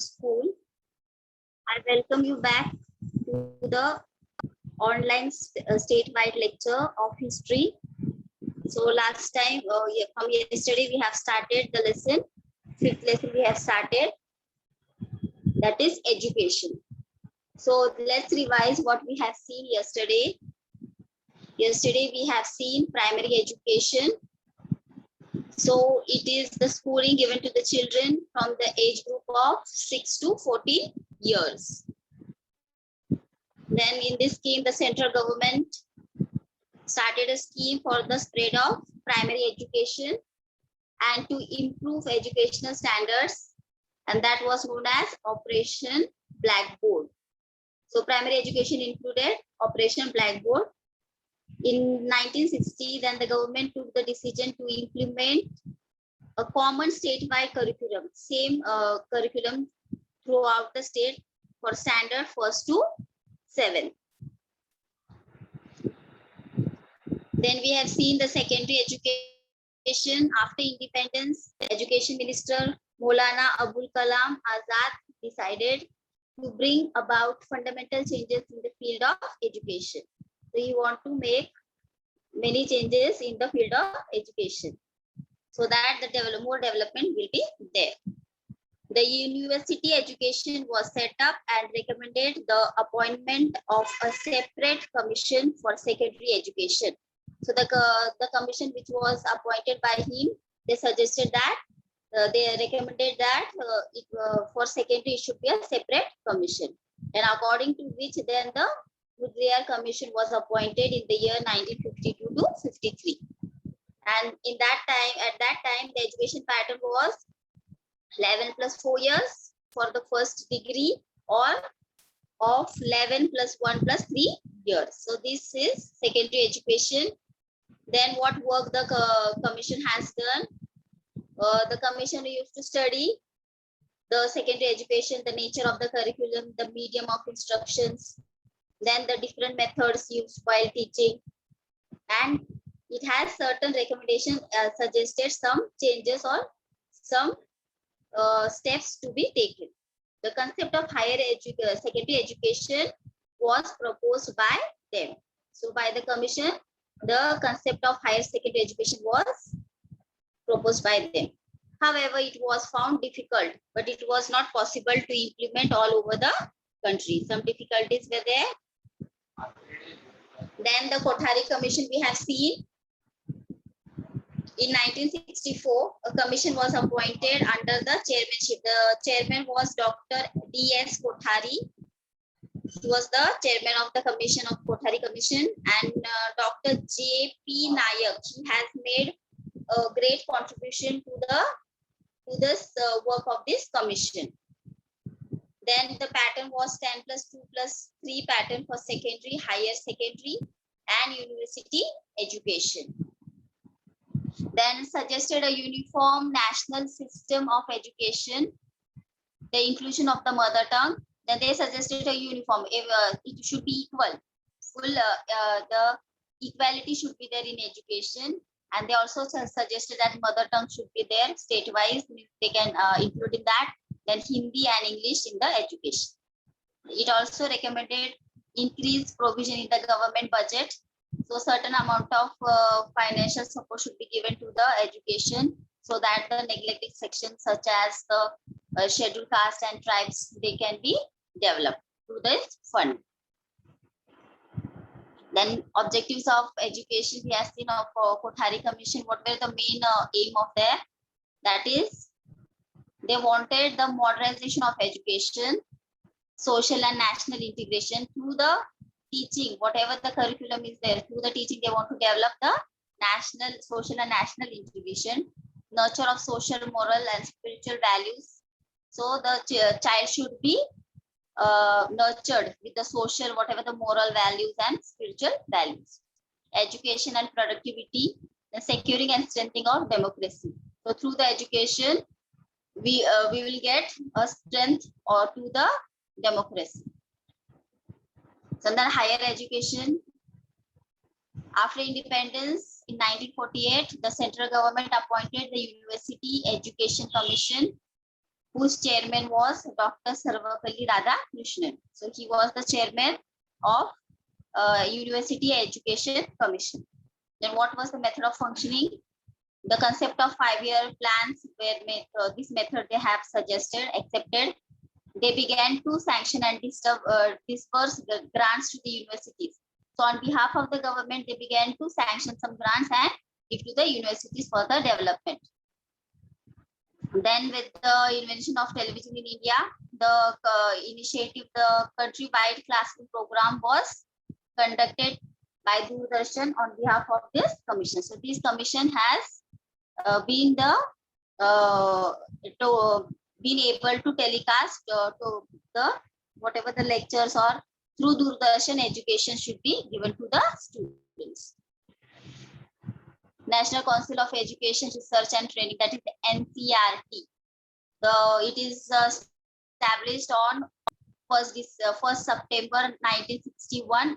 School. I welcome you back to the online statewide lecture of history. So last time, from yesterday, we have started the lesson. Fifth lesson we have started. That is education. So let's revise what we have seen yesterday. Yesterday we have seen primary education. So it is the schooling given to the children from the age group of 6 to 14 years. Then in this scheme, the central government started a scheme for the spread of primary education and to improve educational standards, and that was known as Operation Blackboard. So primary education included Operation Blackboard. In 1960, then the government took the decision to implement a common statewide curriculum, same curriculum throughout the state for standard 1st to 7th. Then we have seen the secondary education. After independence, Education Minister Maulana Abul Kalam Azad decided to bring about fundamental changes in the field of education. So he want to make many changes in the field of education so that the more development will be there. The university education was set up and recommended the appointment of a separate commission for secondary education. So the commission which was appointed by him, they suggested that they recommended that for secondary it should be a separate commission, and according to which then the Gudriar Commission was appointed in the year 1952 to 53. And in that time, at that time, the education pattern was 11 plus 4 years for the first degree, or of 11 plus 1 plus 3 years. So this is secondary education. Then what work the commission has done? The commission used to study the secondary education, the nature of the curriculum, the medium of instructions, then the different methods used while teaching, and it has certain recommendations, suggested some changes or some steps to be taken. The concept of secondary education was proposed by them. So by the commission, the concept of higher secondary education was proposed by them. However, it was found difficult, but it was not possible to implement all over the country. Some difficulties were there. Then the Kothari Commission we have seen. In 1964, a commission was appointed under the chairmanship. The chairman was Dr. D.S. Kothari. He was the chairman of the commission of Kothari Commission, and Dr. J.P. Nayak. He has made a great contribution to this work of this commission. Then the pattern was 10 plus 2 plus 3 pattern for secondary, higher secondary, and university education. Then suggested a uniform national system of education, the inclusion of the mother tongue. Then they suggested a uniform, it should be equal, the equality should be there in education. And they also suggested that mother tongue should be there state-wise, they can include in that, then Hindi and English in the education. It also recommended increased provision in the government budget. So certain amount of financial support should be given to the education so that the neglected sections such as the scheduled caste and tribes, they can be developed through this fund. Then objectives of education we have seen of Kothari Commission. What were the main aim of their? That is, they wanted the modernization of education, social and national integration through the teaching, whatever the curriculum is there, through the teaching they want to develop the national, social and national integration, nurture of social, moral and spiritual values. So the child should be nurtured with the social, whatever the moral values and spiritual values. Education and productivity, the securing and strengthening of democracy. So through the education, we will get a strength to the democracy. So then higher education. After independence in 1948, the central government appointed the University Education Commission whose chairman was Dr. Sarvapalli Radhakrishnan. So he was the chairman of University Education Commission. Then what was the method of functioning? The concept of 5-year plans, where this method they have suggested, accepted. They began to sanction and disperse the grants to the universities. So on behalf of the government, they began to sanction some grants and give to the universities for the development. Then with the invention of television in India, the initiative, the countrywide classroom program was conducted by Doordarshan on behalf of this commission. So this commission has been been able to telecast to the whatever the lectures or through Doordarshan, education should be given to the students. National Council of Education Research and Training, that is the NCRT. It is established on 1st September 1961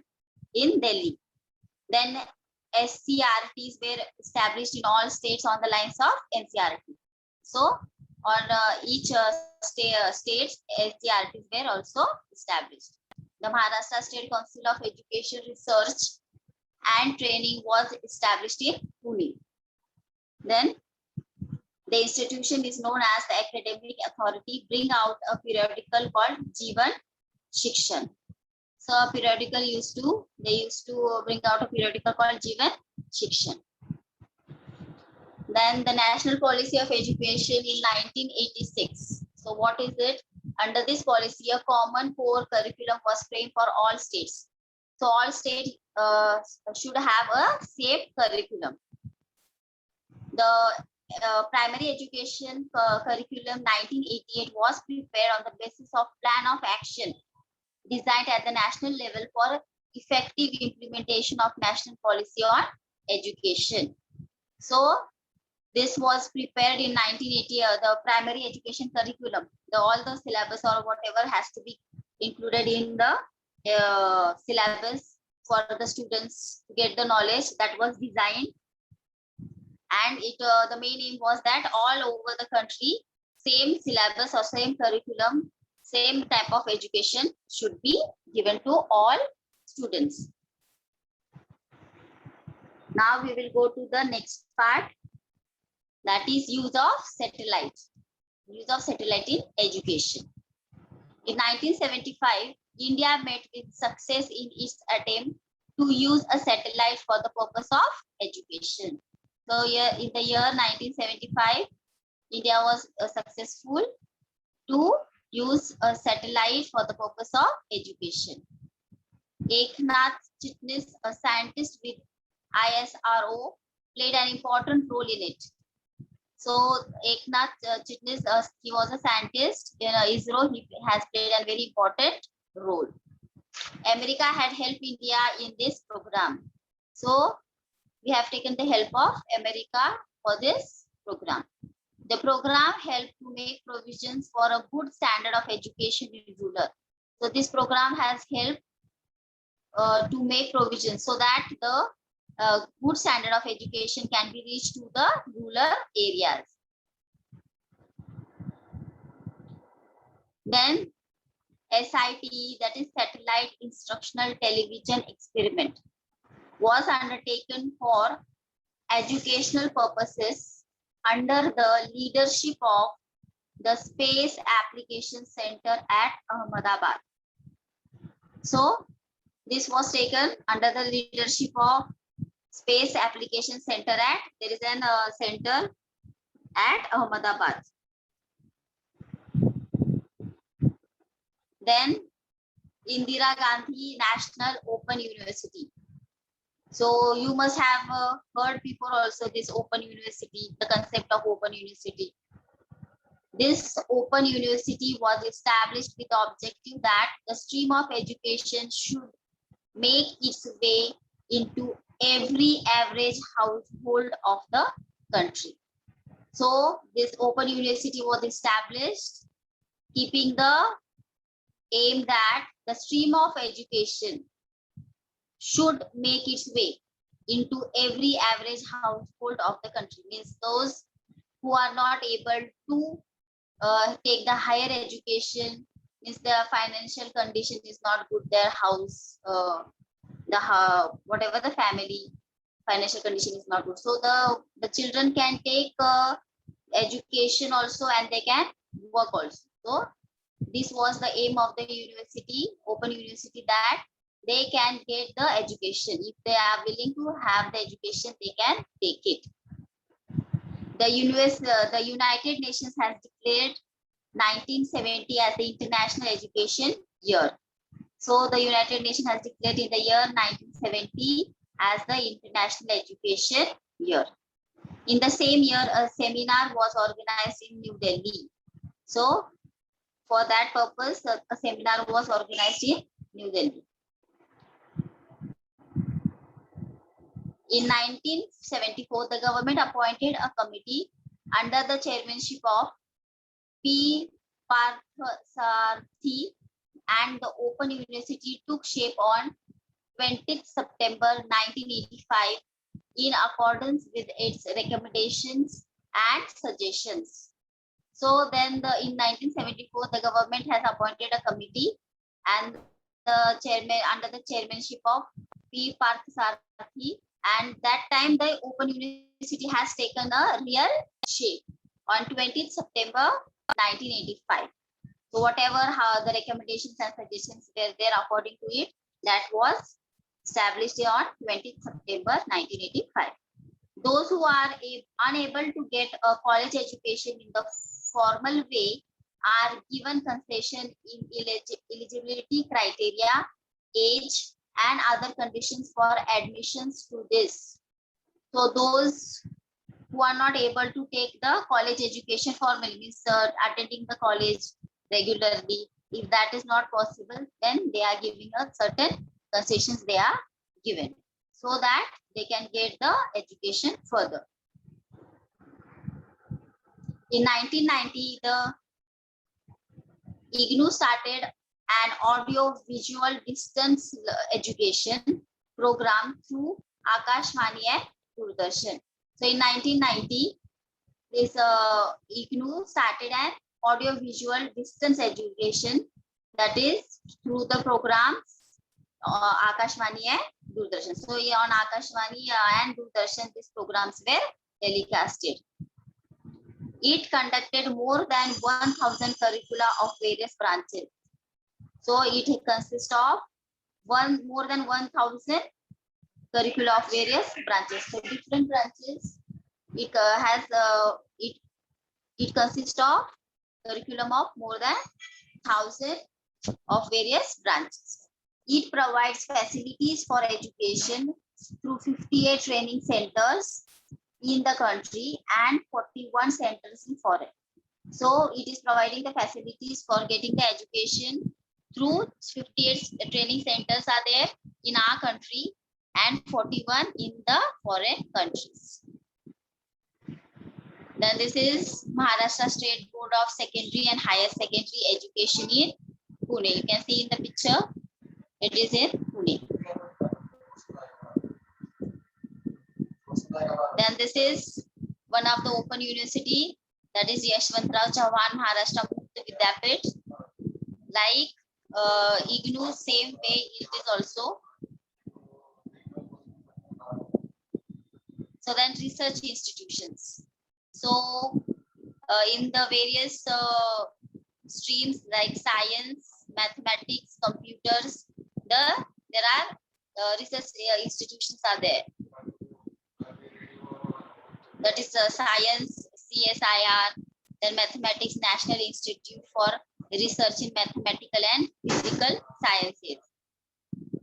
in Delhi. Then SCRTs were established in all states on the lines of NCRT. So on each state, SCRTs were also established. The Maharashtra State Council of Education Research and Training was established in Pune. Then the institution is known as the Academic Authority, bring out a periodical called Jeevan Shikshan. So a periodical they used to bring out a periodical called Jeevan Shikshan. Then the National Policy of Education in 1986. So what is it? Under this policy, a common core curriculum was framed for all states. So all states should have a same curriculum. The primary education curriculum 1988 was prepared on the basis of plan of action designed at the national level for effective implementation of national policy on education. So this was prepared in 1980, the primary education curriculum. All the syllabus or whatever has to be included in the syllabus for the students to get the knowledge, that was designed. And the main aim was that all over the country, same syllabus or same curriculum, same type of education should be given to all students. Now we will go to the next part, that is use of satellite. Use of satellite in education. In 1975, India met with success in its attempt to use a satellite for the purpose of education. So in the year 1975, India was successful to use a satellite for the purpose of education. Eknath Chitnis, a scientist with ISRO, played an important role in it. So Eknath Chitnis, he was a scientist in ISRO. He has played a very important role. America had helped India in this program. So we have taken the help of America for this program. The program helped to make provisions for a good standard of education in rural. So this program has helped to make provisions so that the good standard of education can be reached to the rural areas. Then SITE, that is Satellite Instructional Television Experiment, was undertaken for educational purposes under the leadership of the Space Application Center at Ahmedabad. So this was taken under the leadership of Space Application Center at, there is an center at Ahmedabad. Then Indira Gandhi National Open University. So you must have heard before also this Open University, the concept of Open University. This Open University was established with the objective that the stream of education should make its way into every average household of the country. So this Open University was established keeping the aim that the stream of education should make its way into every average household of the country. Means those who are not able to take the higher education, means their financial condition is not good, their house, whatever the family financial condition is not good, so the children can take education also and they can work also. So this was the aim of the university, open university, that they can get the education. If they are willing to have the education, they can take it. The United Nations has declared 1970 as the International Education Year. So the United Nations has declared in the year 1970 as the International Education Year. In the same year, a seminar was organized in New Delhi. So for that purpose, a seminar was organized in New Delhi. In 1974, the government appointed a committee under the chairmanship of P. Parthasarathy, and the Open University took shape on 20th September 1985 in accordance with its recommendations and suggestions. So then in 1974, the government has appointed a committee, and the chairman under the chairmanship of P. Parthasarathy, and that time the Open University has taken a real shape on 20th September 1985. So whatever how the recommendations and suggestions were there according to it, that was established on 20th September 1985. Those who are unable to get a college education in the formal way are given concession in eligibility criteria, age, and other conditions for admissions to this. So those who are not able to take the college education formally, means attending the college regularly, if that is not possible, then they are giving a certain concessions they are given, so that they can get the education further. In 1990, the IGNOU started an audio-visual distance education program through Akashvani and Doordarshan. So in 1990, this IGNOU started an audio-visual distance education, that is through the programs Akashvani and Doordarshan. So on Akashvani and Doordarshan, these programs were telecasted. It conducted more than 1,000 curricula of various branches. So it consists of more than 1,000 curricula of various branches. So different branches. It it consists of curriculum of more than 1,000 of various branches. It provides facilities for education through 58 training centers in the country and 41 centers in foreign. So it is providing the facilities for getting the education through 58 training centers are there in our country and 41 in the foreign countries. Then this is Maharashtra State Board of Secondary and Higher Secondary Education in Pune. You can see in the picture, it is in Pune. Then this is one of the open university, that is Yashwantrao Chauhan Maharashtra Mukt Vidyapith. Like IGNOU, same way it is also. So then research institutions. So in the various streams like science, mathematics, computers, there are research institutions are there. That is science, CSIR, then mathematics, National Institute for Research in Mathematical and Physical Sciences.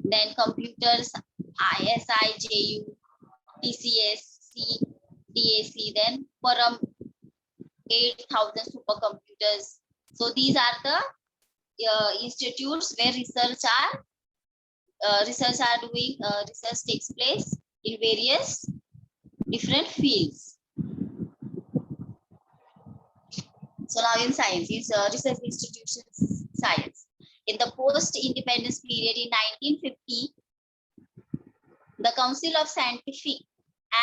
Then computers, ISI, JU, TCS, DAC, then Param 8,000 supercomputers. So these are the institutes where research takes place in various different fields. So now in science, is research institutions science. In the post-independence period in 1950, the Council of Scientific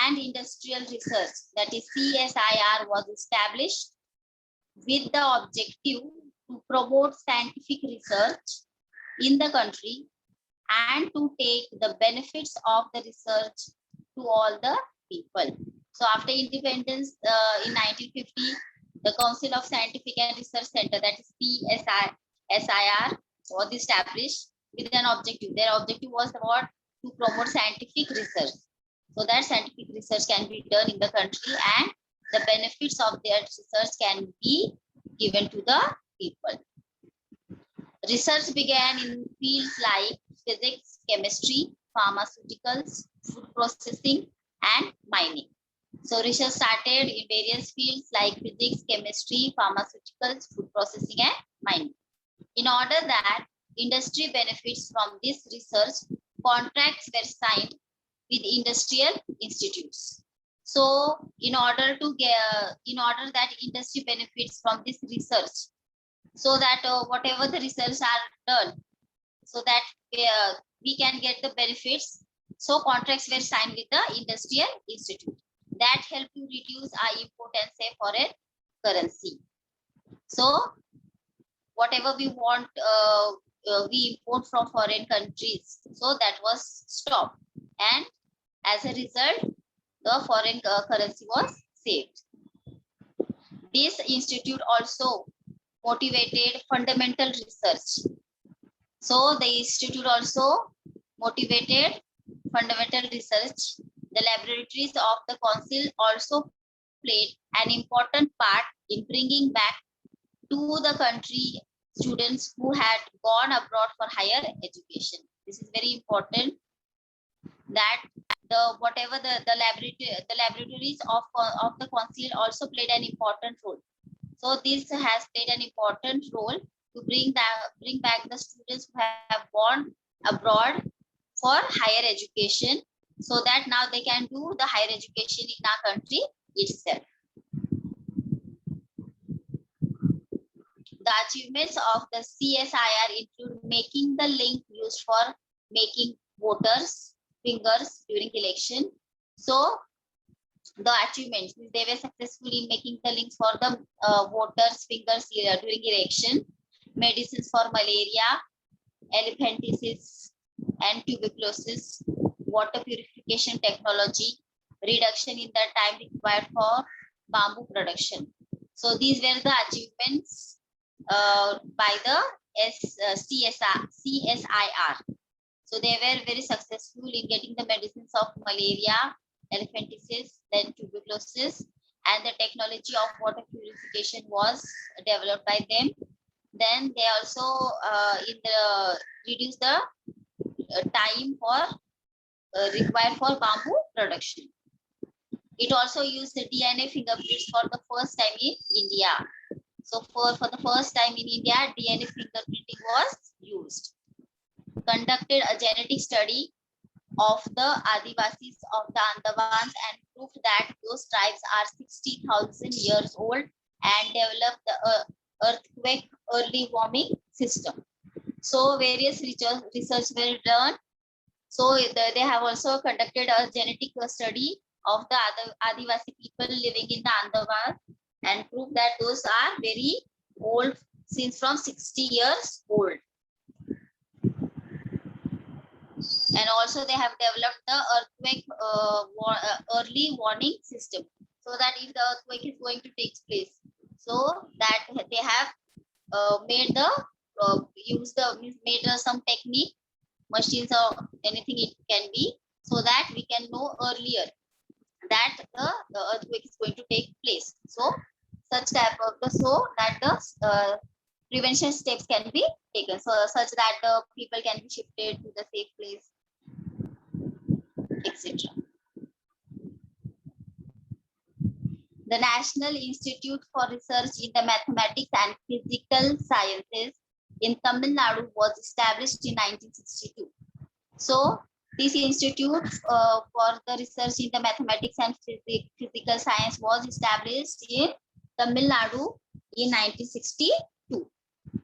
and Industrial Research, that is CSIR, was established with the objective to promote scientific research in the country and to take the benefits of the research to all the people. So after independence in 1950, the Council of Scientific and Research Center, that is CSIR, was established with an objective. Their objective was what? To promote scientific research, so that scientific research can be done in the country and the benefits of their research can be given to the people. Research began in fields like physics, chemistry, pharmaceuticals, food processing, and mining. So research started in various fields like physics, chemistry, pharmaceuticals, food processing, and mining. In order that industry benefits from this research, contracts were signed with industrial institutes. So in order that industry benefits from this research, so that whatever the research are done, so that we can get the benefits. So contracts were signed with the industrial institute that help to reduce our import and say foreign currency. So whatever we want, we import from foreign countries, so that was stopped, and as a result, the foreign currency was saved. This institute also motivated fundamental research. So the institute also motivated fundamental research. The laboratories of the council also played an important part in bringing back to the country students who had gone abroad for higher education. This is very important, that the laboratories of the council also played an important role. So this has played an important role to bring back the students who have gone abroad for higher education, so that now they can do the higher education in our country itself. The achievements of the CSIR include making the link used for making voters' fingers during election. So the achievements, they were successful in making the links for the voters' fingers during election, medicines for malaria, elephantiasis and tuberculosis, water purification technology, reduction in the time required for bamboo production. So these were the achievements by the CSIR. So they were very successful in getting the medicines of malaria, elephantiasis, then tuberculosis, and the technology of water purification was developed by them. Then they also reduce the time for required for bamboo production. It also used the DNA fingerprints for the first time in India. So for the first time in India, DNA fingerprinting was used. Conducted a genetic study of the Adivasis of the Andamans and proved that those tribes are 60,000 years old and developed the earthquake early warming system. So various research were done. So they have also conducted a genetic study of the Adivasi people living in the Andaman and proved that those are very old, since from 60 years old. And also they have developed the earthquake early warning system, so that if the earthquake is going to take place, so that they have made some technique, machines or anything it can be, so that we can know earlier that the earthquake is going to take place. So such type of so that the prevention steps can be taken, so such that the people can be shifted to the safe place, etc. The National Institute for Research in the Mathematics and Physical Sciences in Tamil Nadu was established in 1962. So this institute for the research in the mathematics and physical science was established in Tamil Nadu in 1962.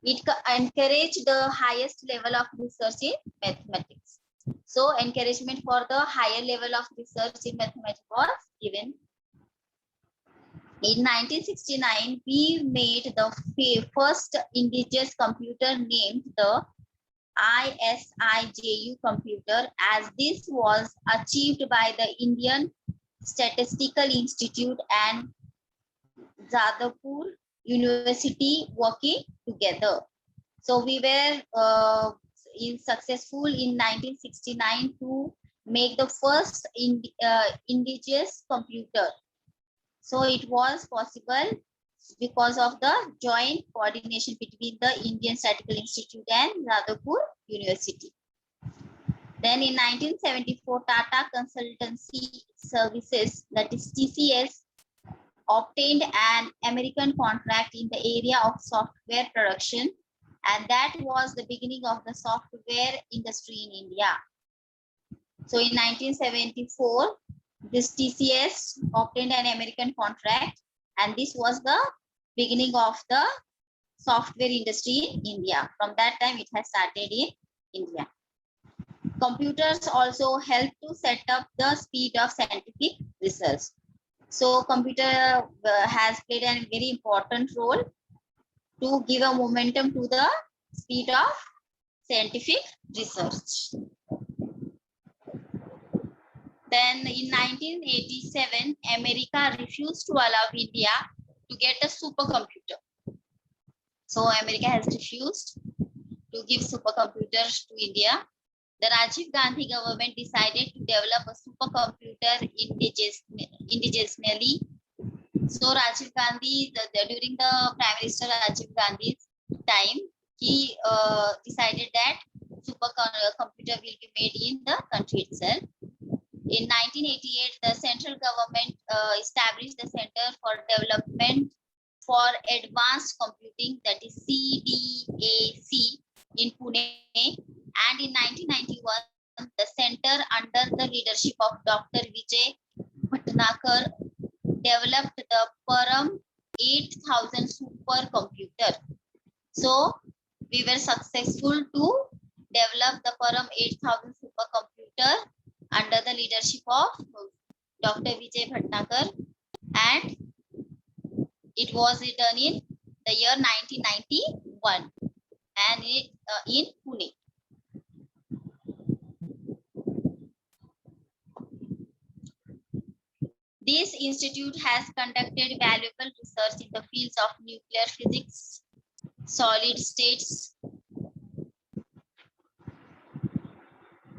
It encouraged the highest level of research in mathematics. So encouragement for the higher level of research in mathematics was given. In 1969, we made the first indigenous computer named the ISIJU computer, as this was achieved by the Indian Statistical Institute and Jadavpur University working together. So we were successful in 1969 to make the first indigenous computer. So it was possible because of the joint coordination between the Indian Statistical Institute and Jadavpur University. Then in 1974, Tata Consultancy Services, that is TCS, obtained an American contract in the area of software production, and that was the beginning of the software industry in India. So in 1974, this TCS obtained an American contract, and this was the beginning of the software industry in India. From that time, it has started in India. Computers also help to set up the speed of scientific research. So computer has played a very important role to give a momentum to the speed of scientific research. Then in 1987, America refused to allow India to get a supercomputer. So America has refused to give supercomputers to India. The Rajiv Gandhi government decided to develop a supercomputer indigenously. So Rajiv Gandhi, during the Prime Minister Rajiv Gandhi's time, he decided that supercomputer will be made in the country itself. In 1988, the central government established the Center for Development for Advanced Computing, that is CDAC, in Pune. And in 1991, the center under the leadership of Dr. Vijay Bhatnagar developed the Param 8000 supercomputer. So we were successful to develop the Param 8000 supercomputer under the leadership of Dr. Vijay Bhatnagar, and it was done in the year 1991 and in Pune. This institute has conducted valuable research in the fields of nuclear physics, solid states,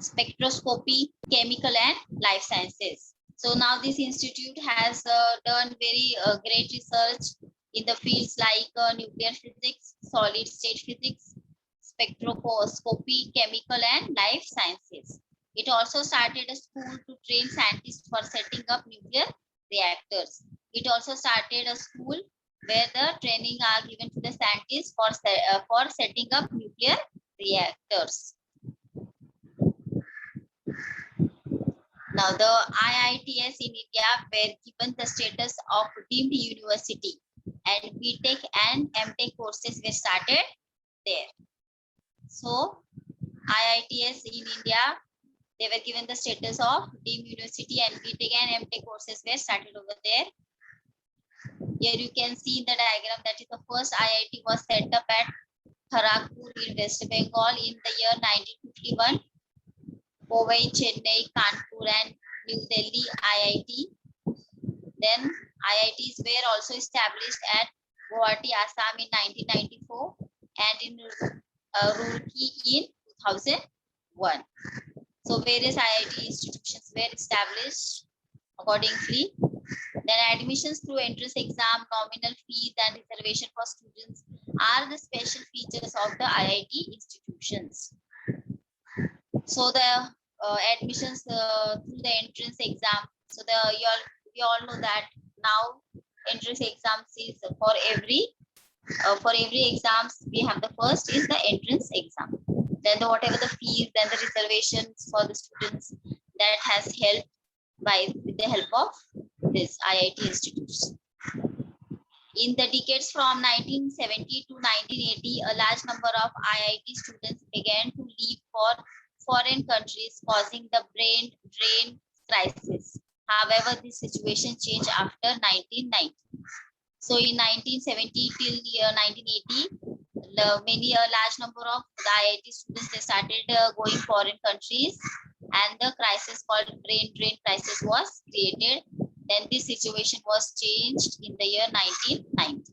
spectroscopy, chemical and life sciences. So now this institute has done very great research in the fields like nuclear physics, solid state physics, spectroscopy, chemical and life sciences. It also started a school to train scientists for setting up nuclear reactors. It also started a school where the training are given to the scientists for setting up nuclear reactors. Now, the IITs in India were given the status of deemed university, and BTech and MTech courses were started there. So, IITs in India, they were given the status of deemed university, and BTech and MTech courses were started over there. Here you can see in the diagram that is the first IIT was set up at Kharagpur in West Bengal in the year 1951. Powai, Chennai, Kanpur and New Delhi IIT. Then IITs were also established at Guwahati, Assam in 1994 and in Roorkee in 2001. So various IIT institutions were established accordingly. Then admissions through entrance exam, nominal fees and reservation for students are the special features of the IIT institutions. So the admissions through the entrance exam. So we all know that now entrance exams is for every exams we have the first is the entrance exam. Then whatever the fees, then the reservations for the students, that has helped with the help of this IIT institutes. In the decades from 1970 to 1980, a large number of IIT students began to leave for foreign countries, causing the brain drain crisis. However, this situation changed after 1990. So in 1970 till year 1980, a large number of the IIT students, they started going foreign countries, and the crisis called brain drain crisis was created. Then this situation was changed in the year 1990.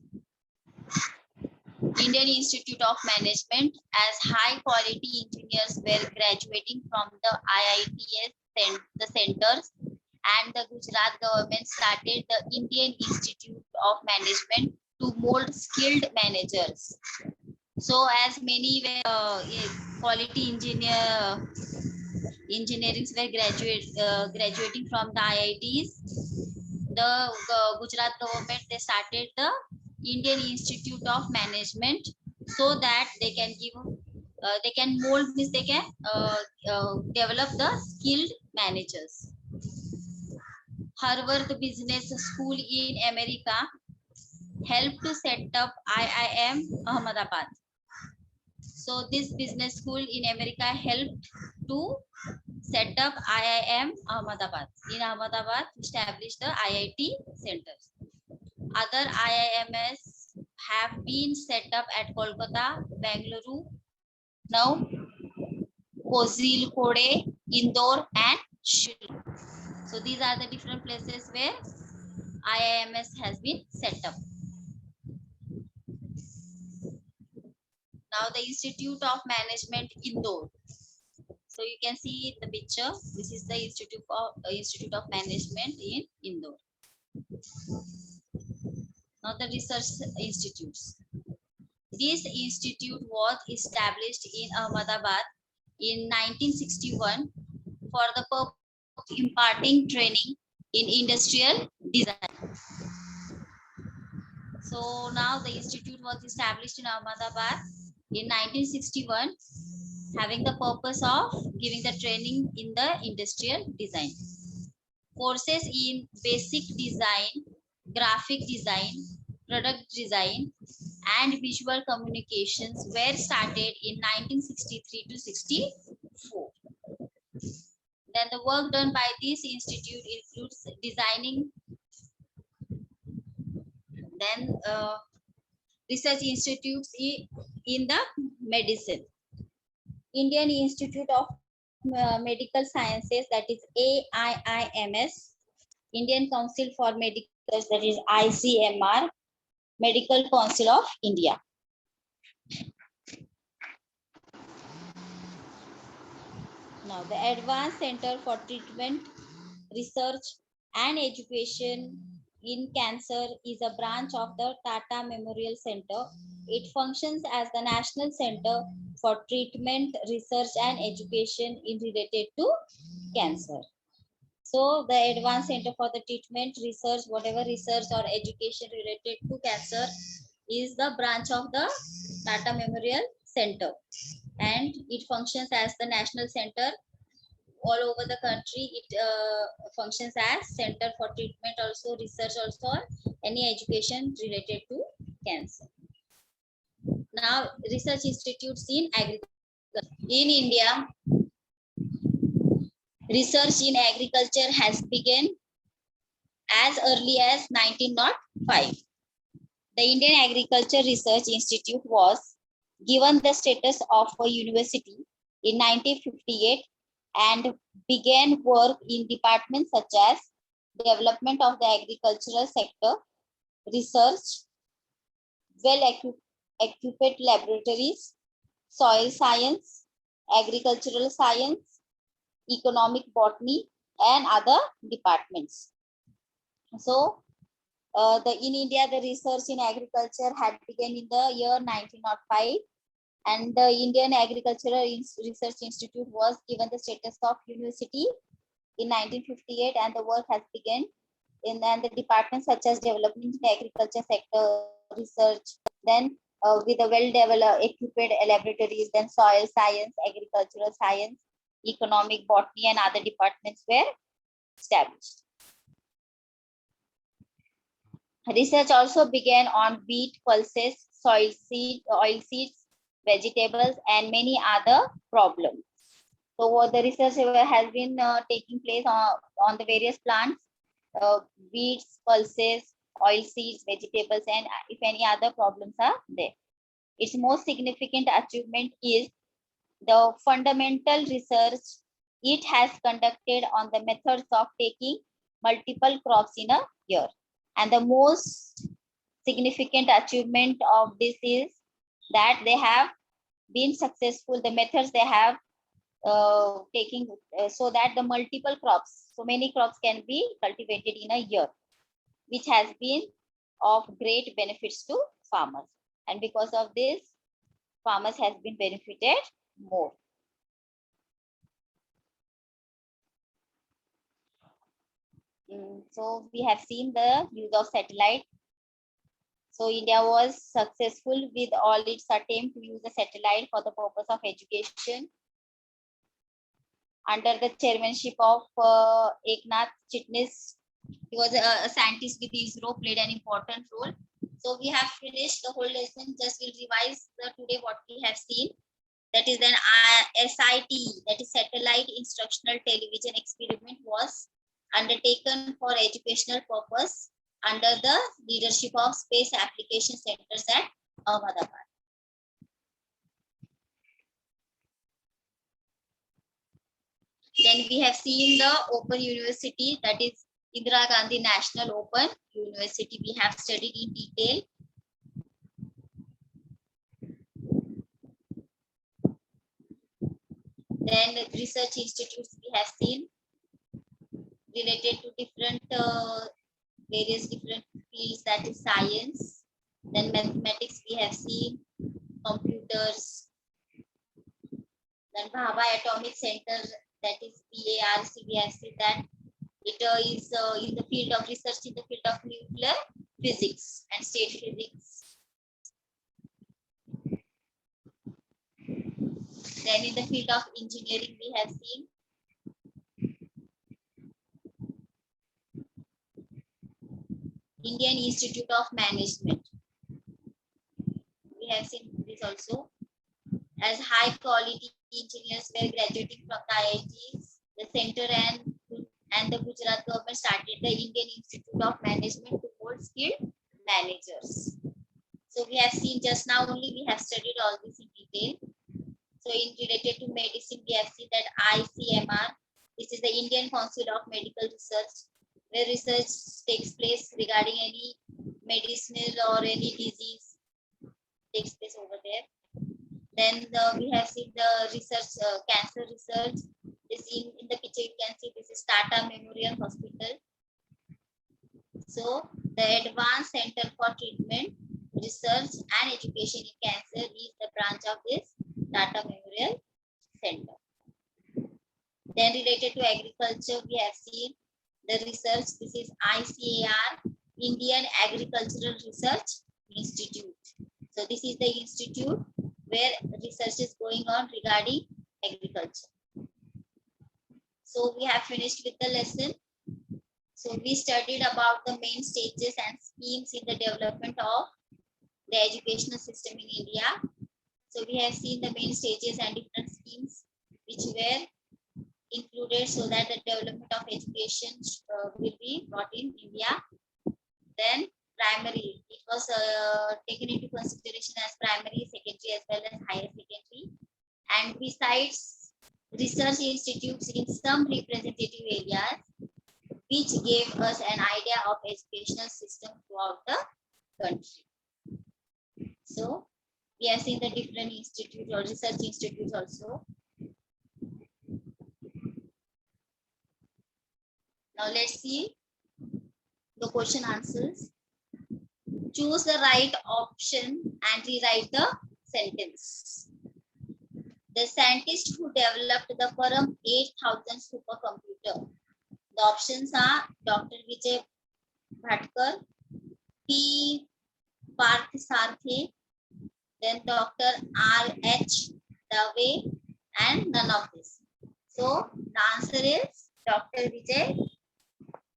Indian Institute of Management, as high quality engineers were graduating from the IITS the centers, and the Gujarat government started the Indian Institute of Management to mold skilled managers. So as many quality engineering were graduating from the IITs, the Gujarat government, they started the Indian Institute of Management, so that they can give they can mold means they can develop the skilled managers. Harvard Business School in America helped to set up IIM Ahmedabad. So this business school in America helped to set up IIM Ahmedabad. In Ahmedabad, established the IIT centers. Other IIMs have been set up at Kolkata, Bengaluru, now Kozhikode, Indore, and Shillong. So these are the different places where IIMS has been set up. Now the Institute of Management Indore. So you can see the picture. This is the Institute of Management in Indore. Now the research institutes. This institute was established in Ahmedabad in 1961 for the purpose of imparting training in industrial design. So now the institute was established in Ahmedabad in 1961, having the purpose of giving the training in the industrial design. Courses in basic design, graphic design, product design, and visual communications were started in 1963 to 64. Then the work done by this institute includes designing. Then research institutes in the medicine. Indian Institute of Medical Sciences, that is AIIMS, Indian Council for Medical Research, that is ICMR, Medical Council of India. Now the Advanced Center for Treatment, Research and Education in Cancer is a branch of the Tata Memorial Center. It functions as the National Center for Treatment, Research and Education in related to cancer. So the Advanced Center for the Treatment, Research, whatever research or education related to cancer is the branch of the Tata Memorial Center, and it functions as the national center all over the country. It functions as center for treatment, also research, also or any education related to cancer. Now research institutes in agriculture. In India, research in agriculture has begun as early as 1905. The Indian Agriculture Research Institute was given the status of a university in 1958 and began work in departments such as development of the agricultural sector, research, well-equipped laboratories, soil science, agricultural science, economic botany, and other departments. So, in India, the research in agriculture had begun in the year 1905, and the Indian Agricultural Research Institute was given the status of university in 1958, and the work has begun in the departments such as development in the agriculture sector, research, then with the well-developed equipped laboratories, then soil science, agricultural science, economic botany, and other departments were established. Research also began on wheat, pulses, oil seeds, vegetables, and many other problems. So the research has been taking place on the various plants, wheats, pulses, oil seeds, vegetables, and if any other problems are there. Its most significant achievement is the fundamental research it has conducted on the methods of taking multiple crops in a year. And the most significant achievement of this is that they have been successful, the methods they have taking so that the multiple crops, so many crops can be cultivated in a year, which has been of great benefits to farmers. And because of this, farmers has been benefited more. So we have seen the use of satellite. So India was successful with all its attempt to use the satellite for the purpose of education. Under the chairmanship of Eknath Chitnis, he was a scientist with ISRO, played an important role. So we have finished the whole lesson. Just will revise today what we have seen. That is an SIT, that is Satellite Instructional Television Experiment, was undertaken for educational purpose under the leadership of Space Application Centers at Ahmedabad. Then we have seen the Open University, that is Indira Gandhi National Open University. We have studied in detail. Then the research institutes we have seen related to different various different fields, that is science. Then mathematics we have seen, computers. Then Bhabha Atomic Center, that is BARC, we have seen that it is in the field of research in the field of nuclear physics and state physics. Then in the field of engineering we have seen Indian Institute of Management. We have seen this also, as high quality engineers were graduating from the IITs. The center and the Gujarat government started the Indian Institute of Management to mold skilled managers. So we have seen just now only, we have studied all this in detail. So in related to medicine, we have seen that ICMR, this is the Indian Council of Medical Research, where research takes place regarding any medicinal or any disease takes place over there. Then we have seen the research, cancer research. This in the picture you can see this is Tata Memorial Hospital. So the Advanced Center for Treatment, Research and Education in Cancer is the branch of this Tata Memorial Center. Then related to agriculture, we have seen the research. This is ICAR, Indian Agricultural Research Institute. So this is the institute where research is going on regarding agriculture. So we have finished with the lesson. So we studied about the main stages and schemes in the development of the educational system in India. So we have seen the main stages and different schemes which were included so that the development of education will be brought in India. Then primary, it was taken into consideration as primary, secondary as well as higher secondary. And besides research institutes in some representative areas, which gave us an idea of educational system throughout the country. So we have seen the different institutes or research institutes also. Now let's see the question answers. Choose the right option and rewrite the sentence. The scientist who developed the Param 8000 supercomputer. The options are Dr. Vijay Bhatkar, P. Parthasarathy, then Dr. R.H. Dave, and none of this. So the answer is Dr. Vijay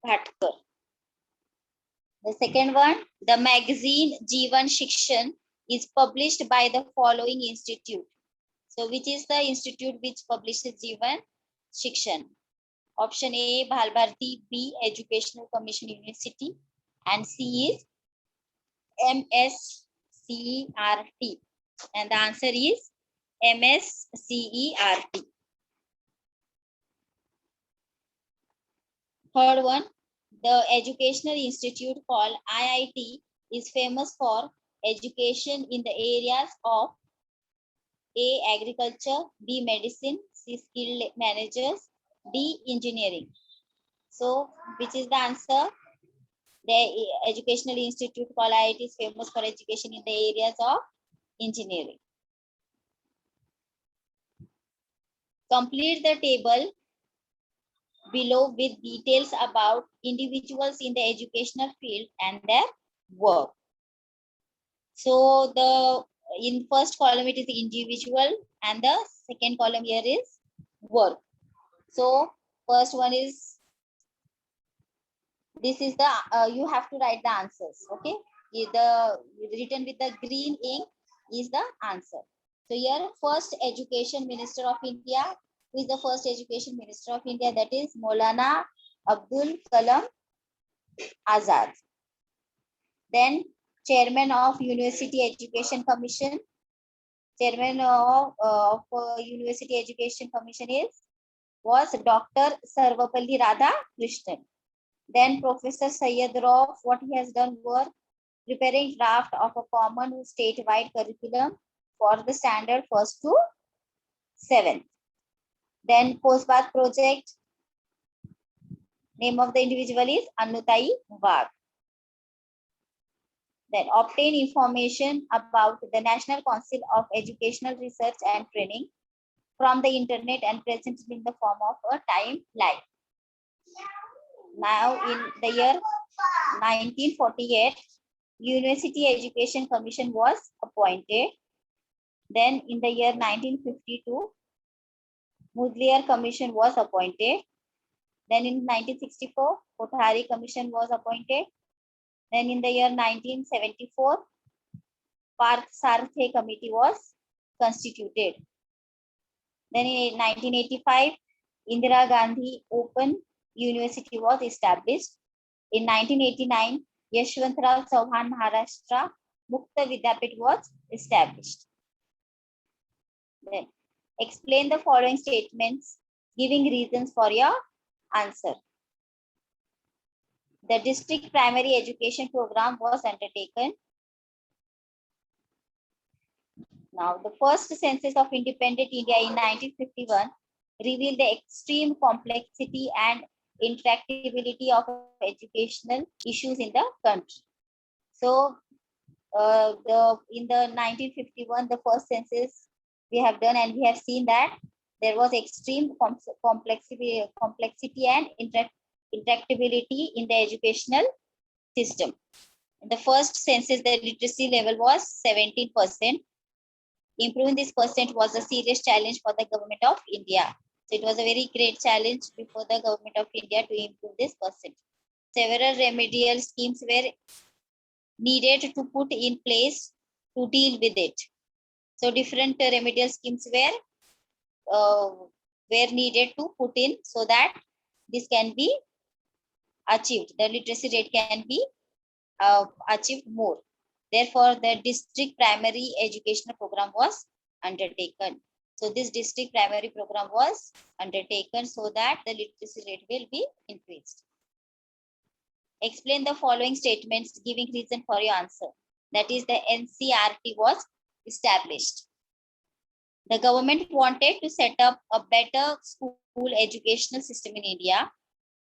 Bhatkar. The second one, the magazine Jeevan Shikshan is published by the following institute. So which is the institute which publishes Jeevan Shikshan? Option A, Bhal Bharati, B, Educational Commission University, and C is MSCERT, and the answer is MSCERT. Third one, the educational institute called IIT is famous for education in the areas of A. Agriculture, B. Medicine, C. Skilled managers, D. Engineering. So, which is the answer? The educational institute called IIT is famous for education in the areas of engineering. Complete the table below with details about individuals in the educational field and their work. So the in first column it is individual and the second column here is work. So first one is, this is the you have to write the answers. Okay, the written with the green ink is the answer. So here first education minister of India, who is the first education minister of India, that is Maulana Abdul Kalam Azad. Then chairman of University Education Commission, chairman of University Education Commission was Dr. Sarvapalli Radhakrishnan. Then Professor Syed Rauf, what he has done were preparing draft of a common statewide curriculum for the standard 1st to 7th. Then post-bath project, name of the individual is Anutai Wagh. Then obtain information about the National Council of Educational Research and Training from the internet and present in the form of a timeline. Now in the year 1948, University Education Commission was appointed. Then in the year 1952, Mudliar Commission was appointed. Then in 1964, Kothari Commission was appointed. Then in the year 1974, Parth Sarthe Committee was constituted. Then in 1985, Indira Gandhi Open University was established. In 1989, Yashwantrao Chauhan Maharashtra Mukta Vidyapit was established. Then explain the following statements, giving reasons for your answer. The district primary education program was undertaken. Now, the first census of independent India in 1951 revealed the extreme complexity and intractability of educational issues in the country. So, in the 1951, the first census we have done, and we have seen that there was extreme complexity and intractability in the educational system. In the first census, the literacy level was 17%. Improving this percent was a serious challenge for the government of India. So it was a very great challenge before the government of India to improve this percent. Several remedial schemes were needed to put in place to deal with it. So different remedial schemes were needed to put in so that this can be achieved. The literacy rate can be achieved more. Therefore, the district primary educational program was undertaken. So this district primary program was undertaken so that the literacy rate will be increased. Explain the following statements, giving reason for your answer. That is, the NCERT was established. The government wanted to set up a better school educational system in India.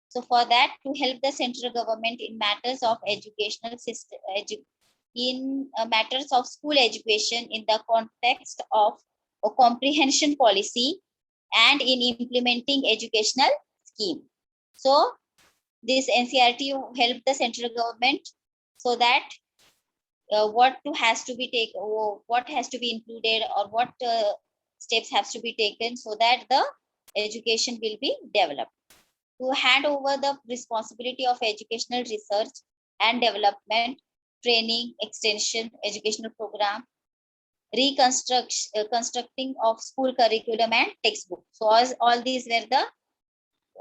So for that, to help the central government in matters of educational system, matters of school education in the context of a comprehension policy and in implementing educational scheme. So this NCERT helped the central government so that what has to be taken, what has to be included, or what steps have to be taken so that the education will be developed. To hand over the responsibility of educational research and development, training, extension, educational program, constructing of school curriculum and textbook. So all these were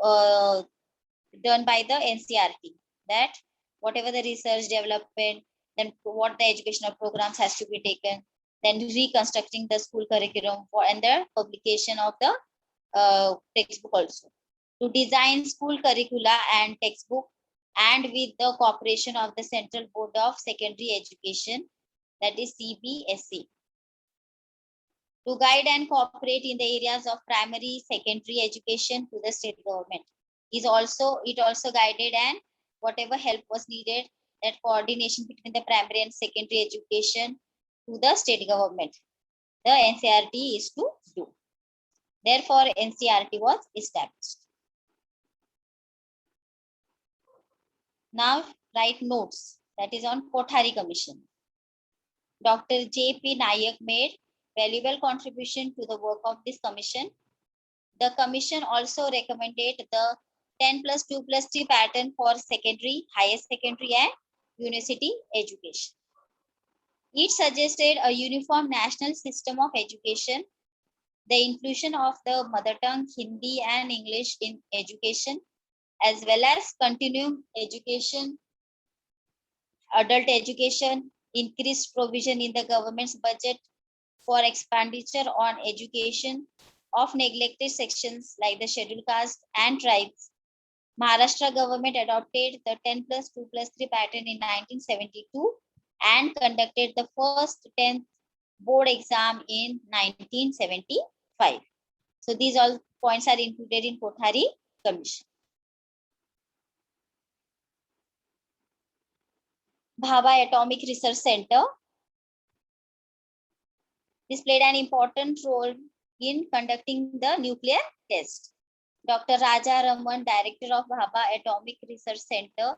the done by the NCERT. That whatever the research development, then what the educational programs has to be taken, then reconstructing the school curriculum and the publication of the textbook also. To design school curricula and textbook, and with the cooperation of the Central Board of Secondary Education, that is CBSE. To guide and cooperate in the areas of primary, secondary education to the state government. It also guided, and whatever help was needed, that coordination between the primary and secondary education to the state government, the NCERT is to do. Therefore, NCERT was established. Now write notes, that is on Kothari Commission. Dr. J.P. Nayak made valuable contribution to the work of this commission. The commission also recommended the 10+2+3 pattern for secondary, higher secondary and university education. It suggested a uniform national system of education, the inclusion of the mother tongue, Hindi and English in education, as well as continuing education, adult education, increased provision in the government's budget for expenditure on education of neglected sections like the scheduled caste and tribes. Maharashtra government adopted the 10+2+3 pattern in 1972 and conducted the first 10th board exam in 1975. So these all points are included in Kothari Commission. Bhabha Atomic Research Center. This played an important role in conducting the nuclear test. Dr. Raja Raman, Director of Bhabha Atomic Research Center,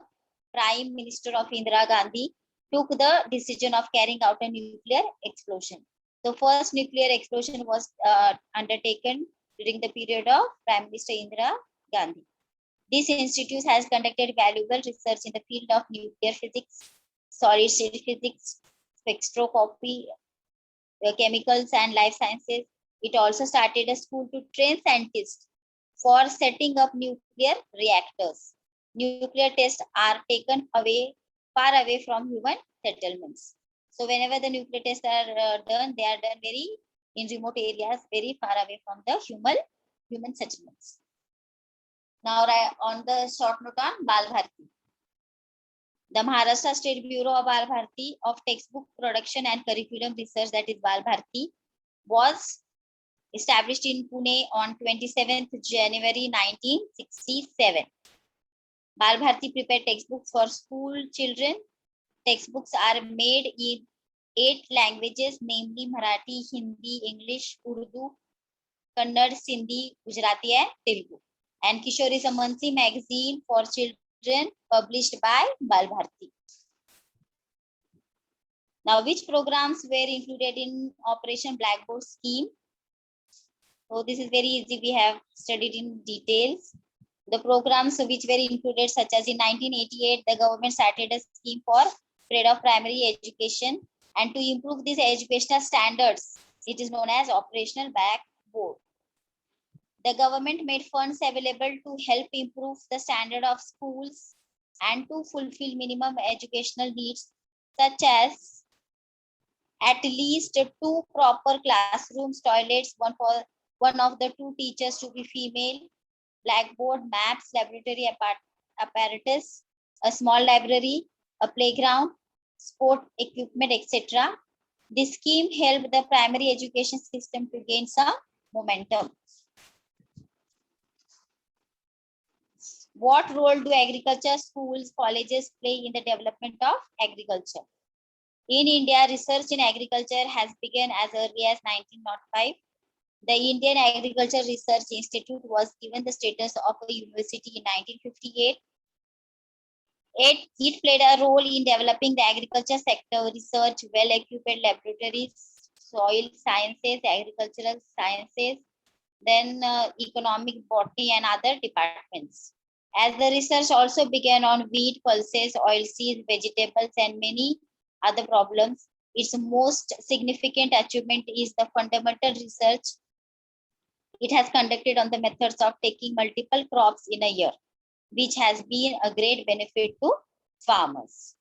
Prime Minister of Indira Gandhi, took the decision of carrying out a nuclear explosion. The first nuclear explosion was undertaken during the period of Prime Minister Indira Gandhi. This institute has conducted valuable research in the field of nuclear physics, solid state physics, spectroscopy, chemicals and life sciences. It also started a school to train scientists for setting up nuclear reactors. Nuclear tests are taken far away from human settlements. So whenever the nuclear tests are done, they are done in remote areas, very far away from the human settlements. Now on the short note on Bal Bharti. The Maharashtra State Bureau of Bal Bharti of Textbook Production and Curriculum Research, that is Bal Bharti, was established in Pune on 27th January 1967. Bal Bharti prepared textbooks for school children. Textbooks are made in 8 languages, namely Marathi, Hindi, English, Urdu, Kannada, Sindhi, Gujarati and Telugu. And Kishore is a monthly magazine for children published by Bal Bharti. Now, which programs were included in Operation Blackboard scheme? So this is very easy. We have studied in details. The programs which were included, such as in 1988, the government started a scheme for spread of primary education, and to improve these educational standards, it is known as Operational Blackboard. The government made funds available to help improve the standard of schools and to fulfill minimum educational needs, such as at least 2 proper classrooms, toilets, one of the 2 teachers to be female, blackboard, maps, laboratory apparatus, a small library, a playground, sport equipment, etc. This scheme helped the primary education system to gain some momentum. What role do agriculture schools, colleges play in the development of agriculture? In India, research in agriculture has begun as early as 1905. The Indian Agriculture Research Institute was given the status of a university in 1958. It played a role in developing the agriculture sector, research, well-equipped laboratories, soil sciences, agricultural sciences, then economic, botany, and other departments. As the research also began on wheat, pulses, oilseeds, vegetables, and many other problems, its most significant achievement is the fundamental research it has conducted on the methods of taking multiple crops in a year, which has been a great benefit to farmers.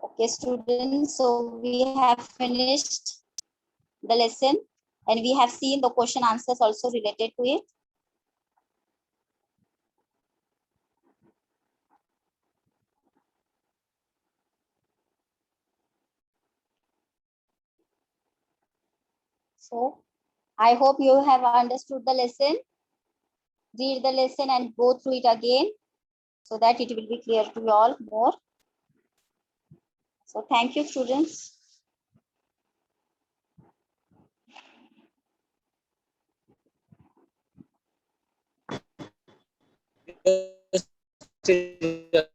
Okay, students, so we have finished the lesson and we have seen the question answers also related to it. So I hope you have understood the lesson. Read the lesson and go through it again so that it will be clear to you all more. So thank you, students. Yes,